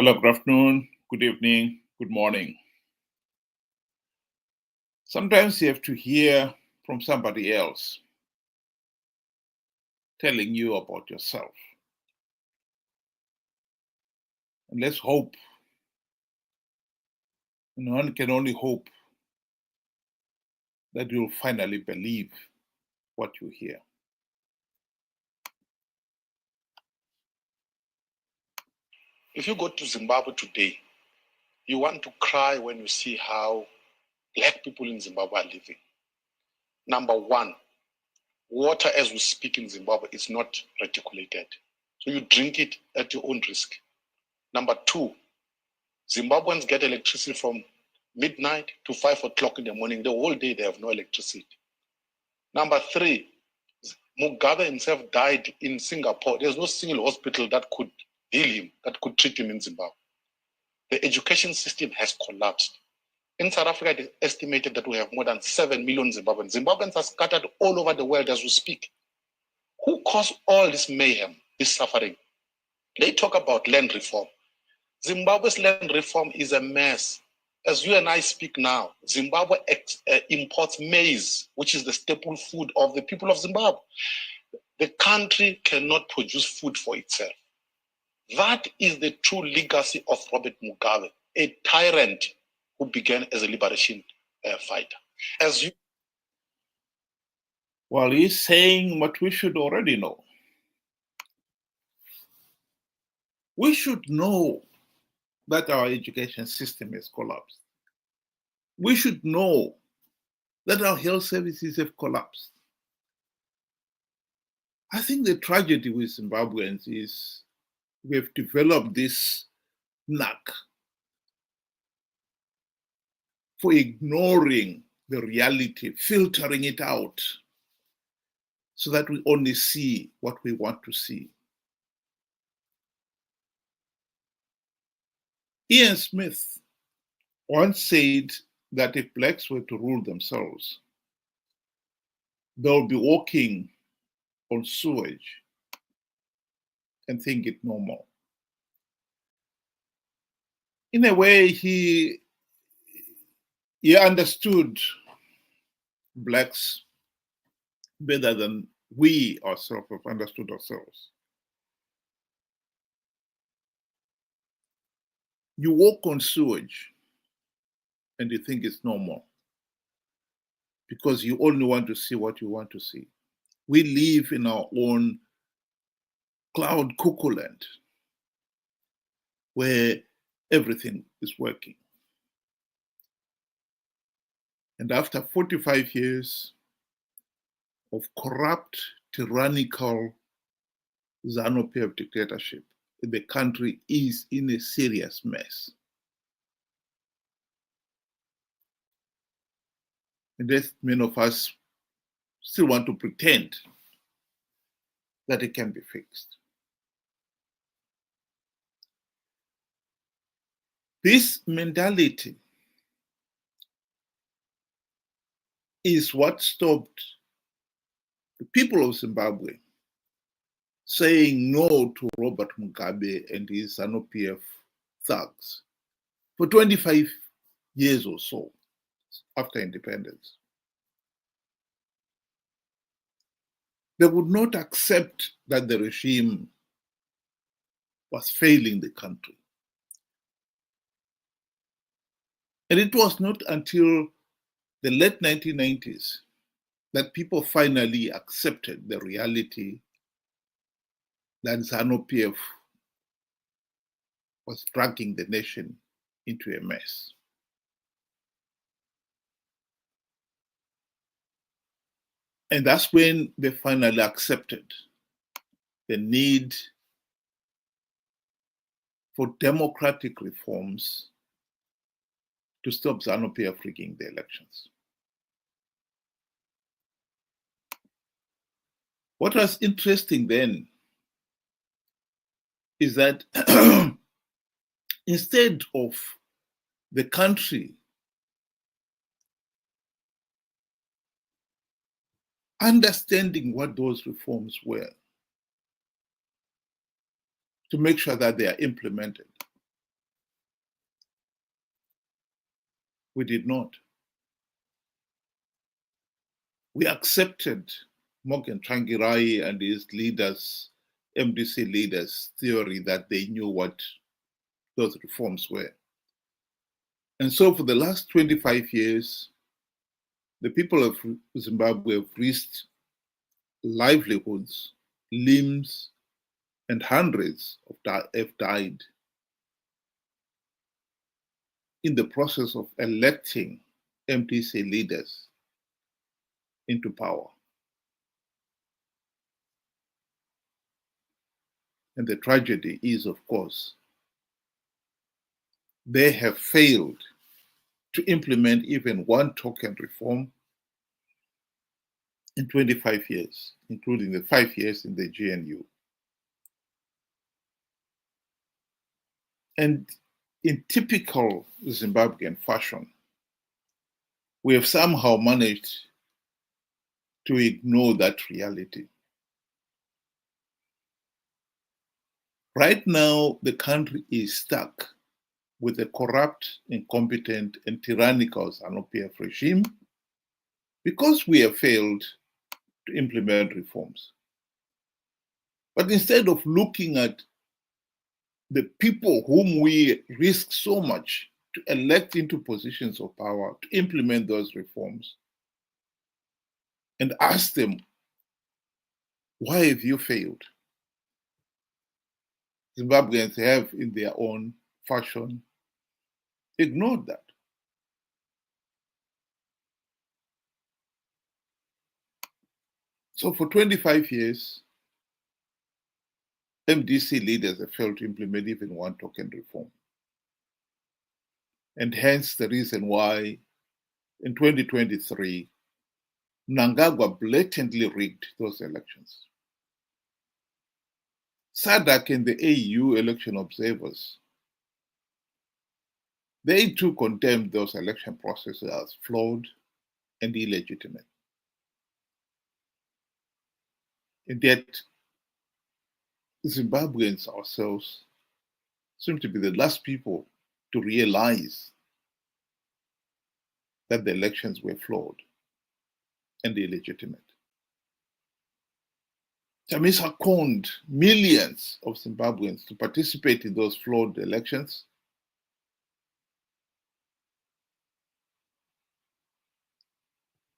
Hello, good afternoon, good evening, good morning. Sometimes you have to hear from somebody else telling you about yourself. And let's hope, and one can only hope that you'll finally believe what you hear. If you go to Zimbabwe today, you want to cry when you see how Black people in Zimbabwe are living. Number one, water as we speak in Zimbabwe is not reticulated. So you drink it at your own risk. Number two, Zimbabweans get electricity from midnight to 5 o'clock in the morning. The whole day they have no electricity. Number three, Mugabe himself died in Singapore. There's no single hospital that could heal him, that could treat him in Zimbabwe. The education system has collapsed. In South Africa, it is estimated that we have more than 7 million Zimbabweans. Zimbabweans are scattered all over the world as we speak. Who caused all this mayhem, this suffering? They talk about land reform. Zimbabwe's land reform is a mess. As you and I speak now, Zimbabwe imports maize, which is the staple food of the people of Zimbabwe. The country cannot produce food for itself. That is the true legacy of Robert Mugabe, a tyrant who began as a liberation fighter. Well, he's saying what we should already know. We should know that our education system has collapsed. We should know that our health services have collapsed. I think the tragedy with Zimbabweans is we have developed this knack for ignoring the reality, filtering it out so that we only see what we want to see. Ian Smith once said that if Blacks were to rule themselves, they'll be walking on sewage and think it normal. In a way, he understood Blacks better than we ourselves have understood ourselves. You walk on sewage and you think it's normal because you only want to see what you want to see. We live in our own cloud cuckoo land where everything is working. And after 45 years of corrupt, tyrannical ZANU-PF dictatorship, the country is in a serious mess. And that many of us still want to pretend that it can be fixed. This mentality is what stopped the people of Zimbabwe saying no to Robert Mugabe and his ZANU-PF thugs for 25 years or so after independence. They would not accept that the regime was failing the country. And it was not until the late 1990s that people finally accepted the reality that ZANU-PF was dragging the nation into a mess. And that's when they finally accepted the need for democratic reforms to stop ZANU-PF rigging the elections. What was interesting then is that instead of the country understanding what those reforms were, to make sure that they are implemented, We did not. We accepted Morgan Tsvangirai and his leaders, MDC leaders' theory that they knew what those reforms were. And so for the last 25 years, the people of Zimbabwe have risked livelihoods, limbs, and hundreds have died in the process of electing MDC leaders into power. And the tragedy is, of course, they have failed to implement even one token reform in 25 years, including the 5 years in the GNU. And in typical Zimbabwean fashion, we have somehow managed to ignore that reality. Right now, the country is stuck with a corrupt, incompetent, and tyrannical ZANU-PF regime because we have failed to implement reforms. But instead of looking at the people whom we risk so much to elect into positions of power to implement those reforms and ask them, why have you failed? Zimbabweans have, in their own fashion, ignored that. So for 25 years, MDC leaders have failed to implement even one token reform. And hence the reason why in 2023, Mnangagwa blatantly rigged those elections. SADC and the AU election observers, they too condemned those election processes as flawed and illegitimate. And yet, Zimbabweans ourselves seem to be the last people to realize that the elections were flawed and illegitimate. Chamisa conned millions of Zimbabweans to participate in those flawed elections,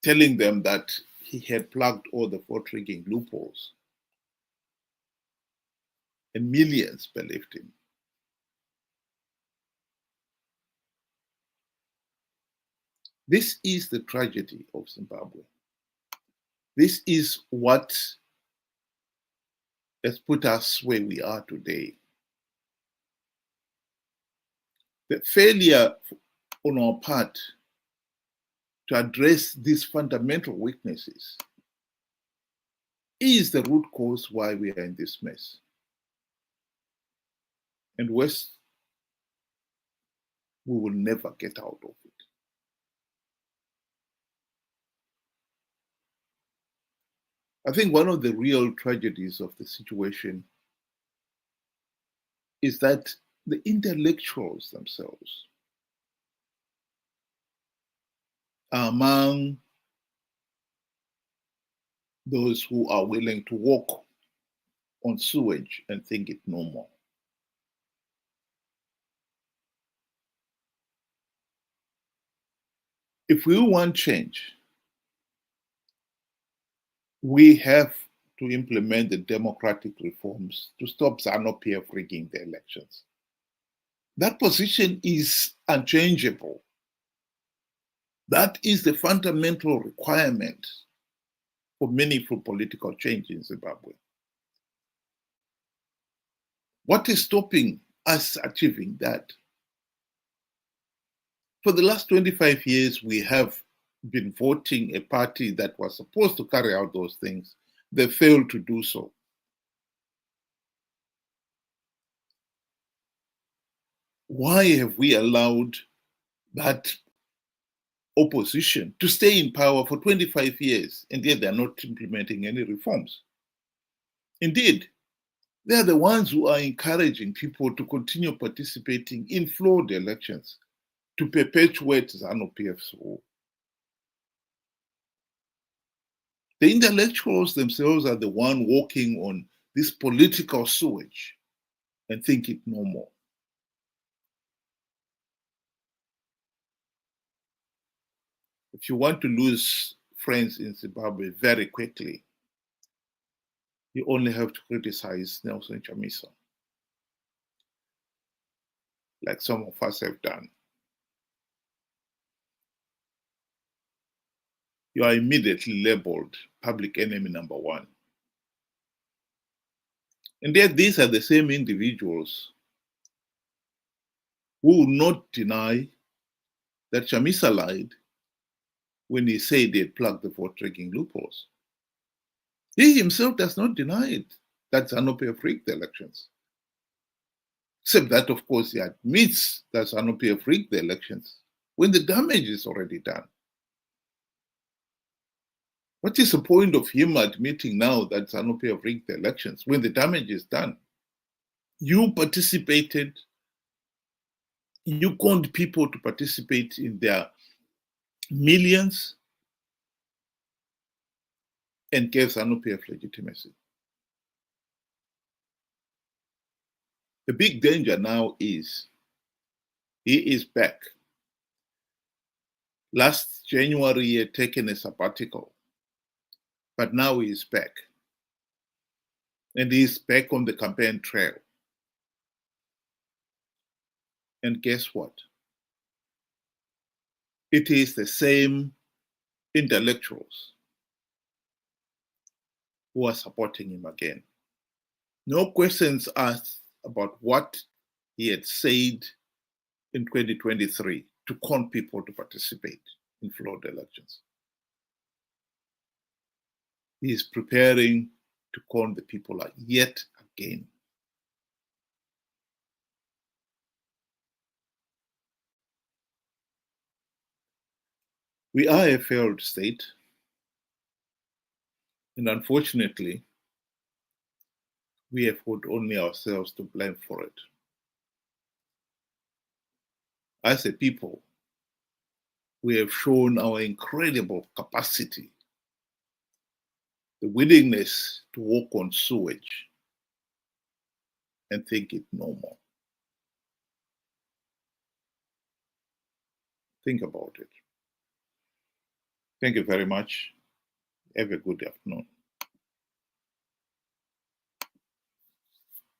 telling them that he had plugged all the vote rigging loopholes. And millions believed him. This is the tragedy of Zimbabwe. This is what has put us where we are today. The failure on our part to address these fundamental weaknesses is the root cause why we are in this mess. And worse, we will never get out of it. I think one of the real tragedies of the situation is that the intellectuals themselves are among those who are willing to walk on sewage and think it normal. If we want change, we have to implement the democratic reforms to stop ZANU-PF rigging the elections. That position is unchangeable. That is the fundamental requirement for meaningful political change in Zimbabwe. What is stopping us achieving that? For the last 25 years, we have been voting a party that was supposed to carry out those things. They failed to do so. Why have we allowed that opposition to stay in power for 25 years and yet they're not implementing any reforms? Indeed, they are the ones who are encouraging people to continue participating in flawed elections to perpetuate ZANU-PF's rule. The intellectuals themselves are the one walking on this political sewage and think it normal. If you want to lose friends in Zimbabwe very quickly, you only have to criticize Nelson Chamisa, like some of us have done. You are immediately labeled public enemy number one. And yet these are the same individuals who will not deny that Chamisa lied when he said he had plugged the vote-rigging loopholes. He himself does not deny it, that ZANU-PF rigged the elections. Except that, of course, he admits that ZANU-PF rigged the elections when the damage is already done. What is the point of him admitting now that ZANU-PF rigged the elections when the damage is done? You participated, you conned people to participate in their millions and gave ZANU-PF legitimacy. The big danger now is he is back. Last January, he had taken a sabbatical, but now he is back. And he's back on the campaign trail. And guess what? It is the same intellectuals who are supporting him again. No questions asked about what he had said in 2023 to con people to participate in flawed elections. He is preparing to con the people yet again. We are a failed state, and unfortunately, we have got only ourselves to blame for it. As a people, we have shown our incredible capacity, the willingness to walk on sewage and think it normal. Think about it. Thank you very much. Have a good afternoon.